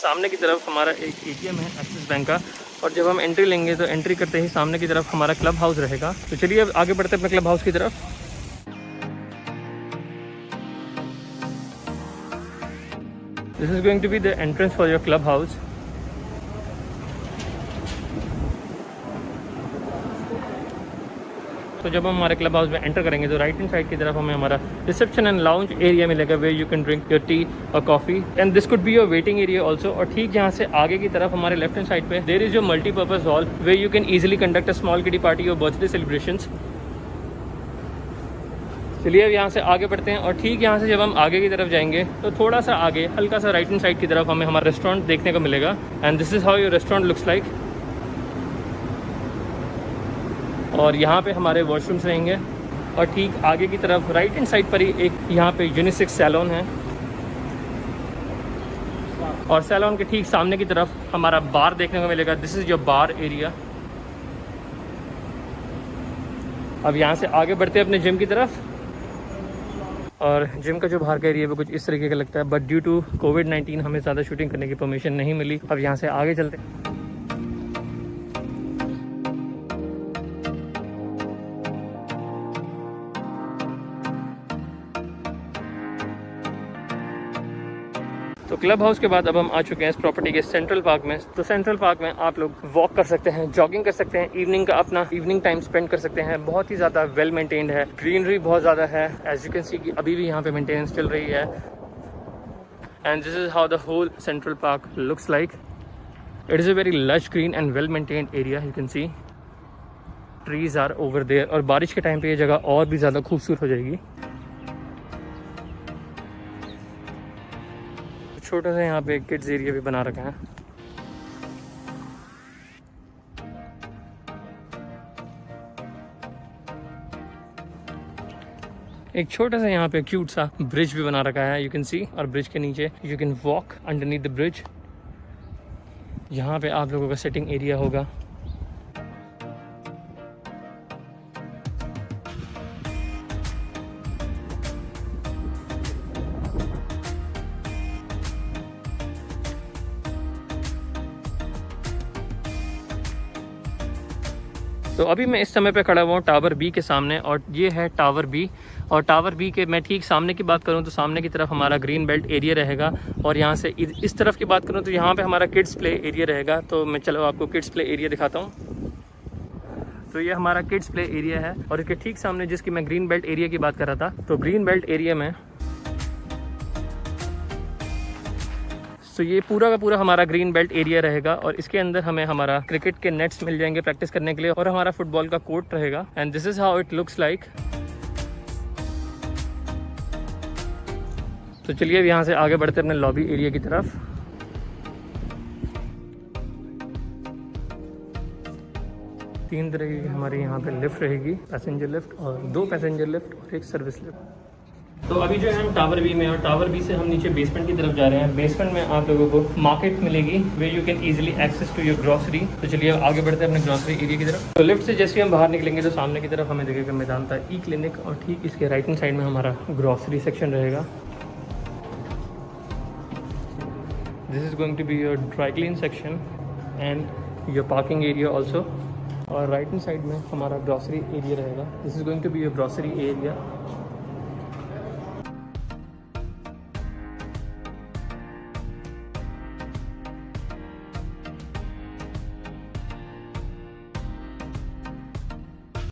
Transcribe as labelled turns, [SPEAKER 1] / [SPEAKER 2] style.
[SPEAKER 1] सामने की तरफ हमारा एक एटीएम है एक्सिस बैंक का, और जब हम एंट्री लेंगे तो एंट्री करते ही सामने की तरफ हमारा क्लब हाउस रहेगा। तो चलिए अब आगे बढ़ते हैं अपने क्लब हाउस की तरफ। This is going to be the entrance for your club house. तो जब हम हमारे क्लब हाउस में एंटर करेंगे तो राइट हैंड साइड की तरफ हमें हमारा रिसेप्शन एंड लाउंज एरिया मिलेगा, where you can drink your tea और coffee and this could be your waiting area also. और ठीक यहाँ से आगे की तरफ हमारे लेफ्ट हैंड साइड पे there is your multipurpose hall where you can easily conduct a small kiddie party और बर्थडे सेलिब्रेशंस। चलिए अब यहाँ से आगे बढ़ते हैं, और ठीक यहाँ से जब हम आगे की तरफ जाएंगे तो थोड़ा सा आगे हल्का सा राइट हैंड साइड की तरफ हमें हमारा रेस्टोरेंट देखने को मिलेगा and this is how your restaurant looks like. और यहाँ पे हमारे वॉशरूम्स रहेंगे, और ठीक आगे की तरफ राइट हैंड साइड पर ही एक यहाँ पे यूनिसेक्स सैलून है, और सैलून के ठीक सामने की तरफ हमारा बार देखने को मिलेगा। This is your bar area. अब यहाँ से आगे बढ़ते हैं अपने जिम की तरफ, और जिम का जो बाहर का एरिया है वो कुछ इस तरीके का लगता है, बट ड्यू टू कोविड-19 हमें ज़्यादा शूटिंग करने की परमिशन नहीं मिली। अब यहाँ से आगे चलते हैं। तो क्लब हाउस के बाद अब हम आ चुके हैं इस प्रॉपर्टी के सेंट्रल पार्क में। तो सेंट्रल पार्क में आप लोग वॉक कर सकते हैं, जॉगिंग कर सकते हैं, इवनिंग का अपना इवनिंग टाइम स्पेंड कर सकते हैं। बहुत ही ज़्यादा वेल मेंटेन्ड है, ग्रीनरी बहुत ज़्यादा है। एज यू कैन सी कि अभी भी यहाँ पे मेंटेनेंस चल रही है। And this is how the whole central park looks like. It is a very lush green and well maintained area. You can see trees are over there, और बारिश के टाइम पे ये जगह और भी ज़्यादा खूबसूरत हो जाएगी। छोटा सा यहाँ पे किड्स एरिया भी बना रखा है। एक छोटा सा यहाँ पे क्यूट सा ब्रिज भी बना रखा है, यू कैन सी। और ब्रिज के नीचे you can walk underneath the bridge. यहाँ पे आप लोगों का सिटिंग एरिया होगा। तो अभी मैं इस समय पे खड़ा हुआ हूँ टावर बी के सामने, और ये है टावर बी। और टावर बी के मैं ठीक सामने की बात करूँ तो सामने की तरफ हमारा ग्रीन बेल्ट एरिया रहेगा, और यहाँ से इस तरफ की बात करूँ तो यहाँ पे हमारा किड्स प्ले एरिया रहेगा। तो मैं चलो आपको किड्स प्ले एरिया दिखाता हूँ। तो ये हमारा किड्स प्ले एरिया है, और इसके ठीक सामने जिसकी मैं ग्रीन बेल्ट एरिया की बात कर रहा था, तो ग्रीन बेल्ट एरिया में तो ये पूरा का पूरा हमारा ग्रीन बेल्ट एरिया रहेगा, और इसके अंदर हमें हमारा क्रिकेट के नेट्स मिल जाएंगे प्रैक्टिस करने के लिए, और हमारा फुटबॉल का कोर्ट रहेगा। And this is how it looks like. तो चलिए अब यहाँ से आगे बढ़ते अपने लॉबी एरिया की तरफ। तीन तरह की हमारे यहाँ पे लिफ्ट रहेगी, पैसेंजर लिफ्ट और 2 पैसेंजर लिफ्ट और 1 सर्विस लिफ्ट। तो अभी जो है हम टावर बी में, और टावर बी से हम नीचे बेसमेंट की तरफ जा रहे हैं। बेसमेंट में आप लोगों को मार्केट मिलेगी way you can easily access to your grocery. तो चलिए अब आगे बढ़ते हैं अपने ग्रॉसरी एरिया की तरफ। तो लिफ्ट से जैसे हम बाहर निकलेंगे तो सामने की तरफ हमें दिखेगा मैदान था ई क्लिनिक, और ठीक इसके राइट हैंड साइड में हमारा ग्रॉसरी सेक्शन रहेगा। This is going to be your dry clean section and your parking area also. और राइट हैंड साइड में हमारा ग्रॉसरी एरिया रहेगा। This is going to be your grocery area.